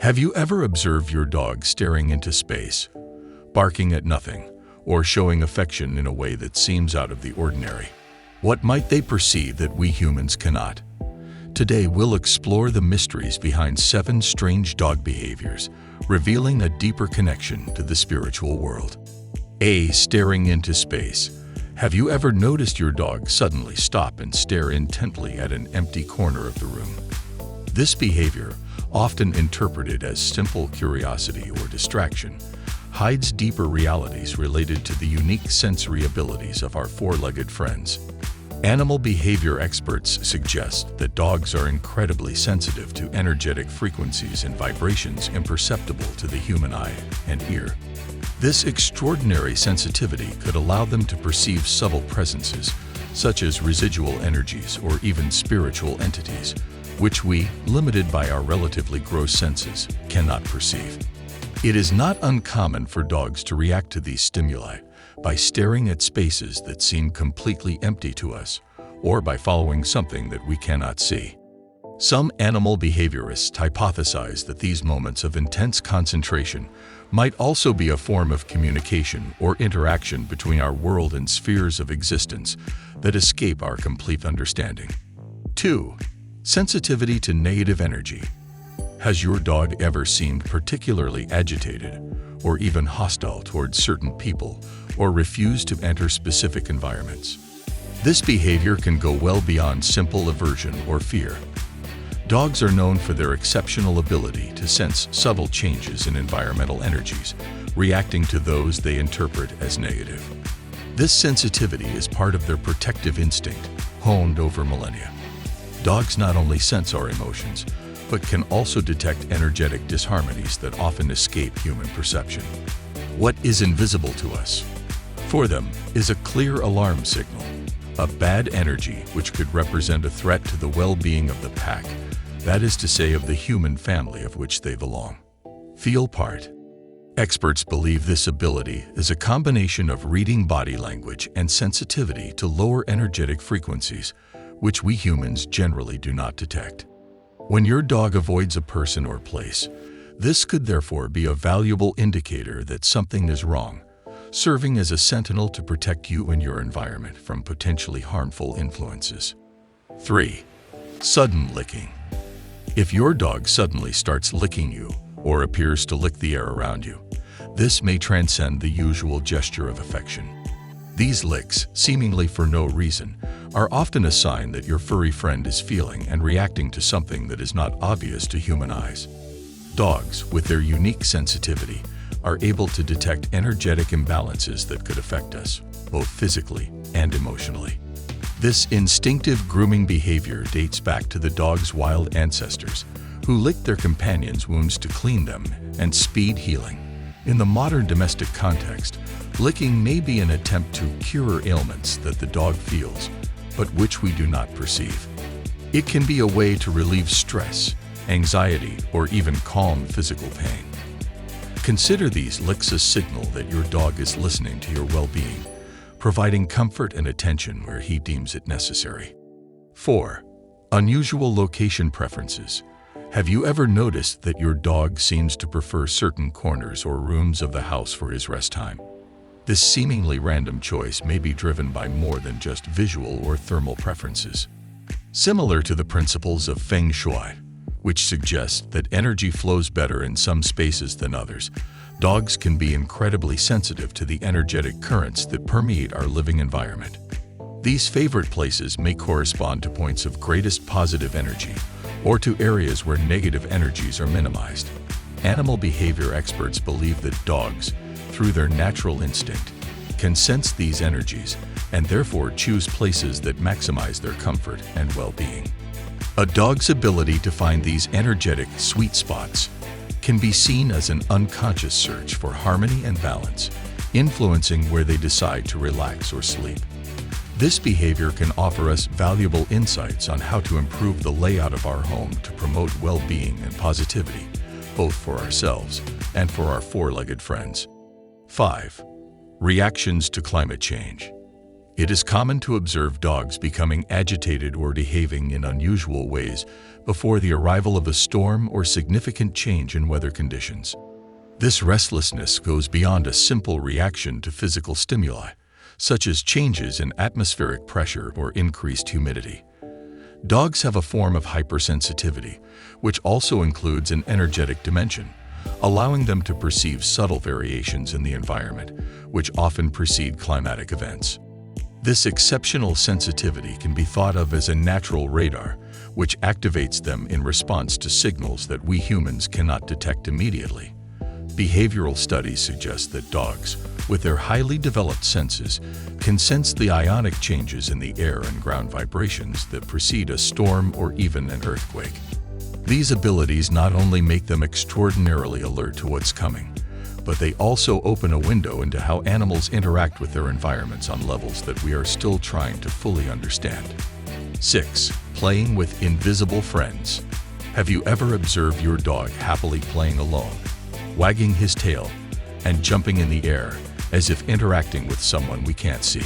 Have you ever observed your dog staring into space, barking at nothing, or showing affection in a way that seems out of the ordinary? What might they perceive that we humans cannot? Today we'll explore the mysteries behind 7 strange dog behaviors, revealing a deeper connection to the spiritual world. A. Staring into space. Have you ever noticed your dog suddenly stop and stare intently at an empty corner of the room? This behavior, often interpreted as simple curiosity or distraction, hides deeper realities related to the unique sensory abilities of our 4-legged friends. Animal behavior experts suggest that dogs are incredibly sensitive to energetic frequencies and vibrations imperceptible to the human eye and ear. This extraordinary sensitivity could allow them to perceive subtle presences, such as residual energies or even spiritual entities, which we, limited by our relatively gross senses, cannot perceive. It is not uncommon for dogs to react to these stimuli by staring at spaces that seem completely empty to us, or by following something that we cannot see. Some animal behaviorists hypothesize that these moments of intense concentration might also be a form of communication or interaction between our world and spheres of existence that escape our complete understanding. 2. Sensitivity to negative energy. Has your dog ever seemed particularly agitated or even hostile towards certain people or refused to enter specific environments? This behavior can go well beyond simple aversion or fear. Dogs are known for their exceptional ability to sense subtle changes in environmental energies, reacting to those they interpret as negative. This sensitivity is part of their protective instinct, honed over millennia. Dogs not only sense our emotions, but can also detect energetic disharmonies that often escape human perception. What is invisible to us, for them, is a clear alarm signal, a bad energy which could represent a threat to the well-being of the pack, that is to say of the human family of which they belong. Feel part. Experts believe this ability is a combination of reading body language and sensitivity to lower energetic frequencies, which we humans generally do not detect. When your dog avoids a person or place, this could therefore be a valuable indicator that something is wrong, serving as a sentinel to protect you and your environment from potentially harmful influences. 3. Sudden licking. If your dog suddenly starts licking you or appears to lick the air around you, this may transcend the usual gesture of affection. These licks, seemingly for no reason, are often a sign that your furry friend is feeling and reacting to something that is not obvious to human eyes. Dogs, with their unique sensitivity, are able to detect energetic imbalances that could affect us, both physically and emotionally. This instinctive grooming behavior dates back to the dog's wild ancestors, who licked their companions' wounds to clean them and speed healing. In the modern domestic context, licking may be an attempt to cure ailments that the dog feels, but which we do not perceive. It can be a way to relieve stress, anxiety, or even calm physical pain. Consider these licks a signal that your dog is listening to your well-being, providing comfort and attention where he deems it necessary. 4. Unusual location preferences. Have you ever noticed that your dog seems to prefer certain corners or rooms of the house for his rest time? This seemingly random choice may be driven by more than just visual or thermal preferences. Similar to the principles of Feng Shui, which suggest that energy flows better in some spaces than others, dogs can be incredibly sensitive to the energetic currents that permeate our living environment. These favorite places may correspond to points of greatest positive energy, or to areas where negative energies are minimized. Animal behavior experts believe that dogs, through their natural instinct, can sense these energies and therefore choose places that maximize their comfort and well-being. A dog's ability to find these energetic sweet spots can be seen as an unconscious search for harmony and balance, influencing where they decide to relax or sleep. This behavior can offer us valuable insights on how to improve the layout of our home to promote well-being and positivity, both for ourselves and for our 4-legged friends. 5. Reactions to climate change. It is common to observe dogs becoming agitated or behaving in unusual ways before the arrival of a storm or significant change in weather conditions. This restlessness goes beyond a simple reaction to physical stimuli, such as changes in atmospheric pressure or increased humidity. Dogs have a form of hypersensitivity, which also includes an energetic dimension, allowing them to perceive subtle variations in the environment, which often precede climatic events. This exceptional sensitivity can be thought of as a natural radar, which activates them in response to signals that we humans cannot detect immediately. Behavioral studies suggest that dogs, with their highly developed senses, can sense the ionic changes in the air and ground vibrations that precede a storm or even an earthquake. These abilities not only make them extraordinarily alert to what's coming, but they also open a window into how animals interact with their environments on levels that we are still trying to fully understand. 6. Playing with invisible friends. Have you ever observed your dog happily playing alone, wagging his tail, and jumping in the air as if interacting with someone we can't see?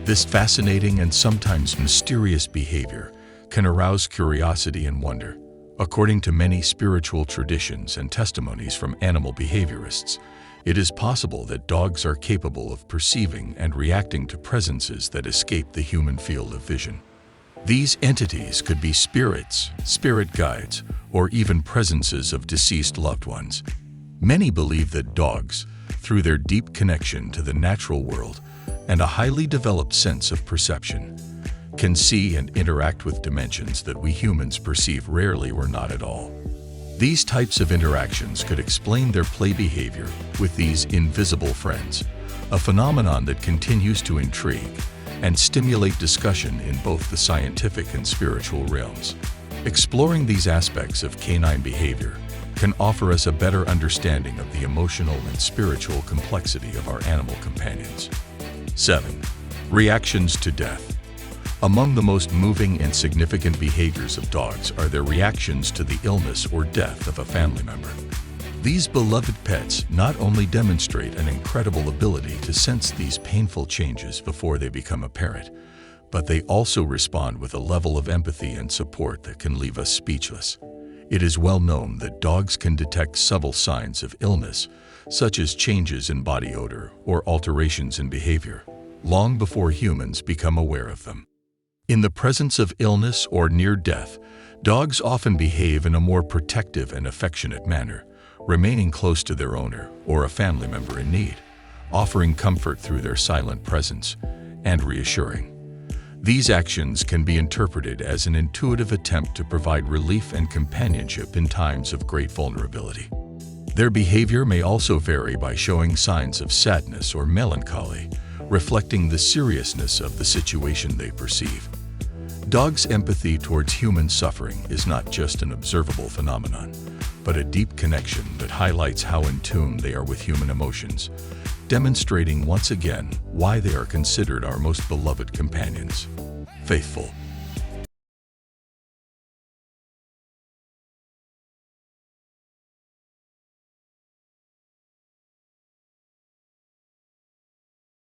This fascinating and sometimes mysterious behavior can arouse curiosity and wonder. According to many spiritual traditions and testimonies from animal behaviorists, it is possible that dogs are capable of perceiving and reacting to presences that escape the human field of vision. These entities could be spirits, spirit guides, or even presences of deceased loved ones. Many believe that dogs, through their deep connection to the natural world and a highly developed sense of perception, can see and interact with dimensions that we humans perceive rarely or not at all. These types of interactions could explain their play behavior with these invisible friends, a phenomenon that continues to intrigue and stimulate discussion in both the scientific and spiritual realms. Exploring these aspects of canine behavior can offer us a better understanding of the emotional and spiritual complexity of our animal companions. 7. Reactions to death. Among the most moving and significant behaviors of dogs are their reactions to the illness or death of a family member. These beloved pets not only demonstrate an incredible ability to sense these painful changes before they become apparent, but they also respond with a level of empathy and support that can leave us speechless. It is well known that dogs can detect subtle signs of illness, such as changes in body odor or alterations in behavior, long before humans become aware of them. In the presence of illness or near death, dogs often behave in a more protective and affectionate manner, remaining close to their owner or a family member in need, offering comfort through their silent presence and reassuring. These actions can be interpreted as an intuitive attempt to provide relief and companionship in times of great vulnerability. Their behavior may also vary by showing signs of sadness or melancholy, reflecting the seriousness of the situation they perceive. Dogs' empathy towards human suffering is not just an observable phenomenon, but a deep connection that highlights how in tune they are with human emotions, demonstrating once again why they are considered our most beloved companions. Faithful.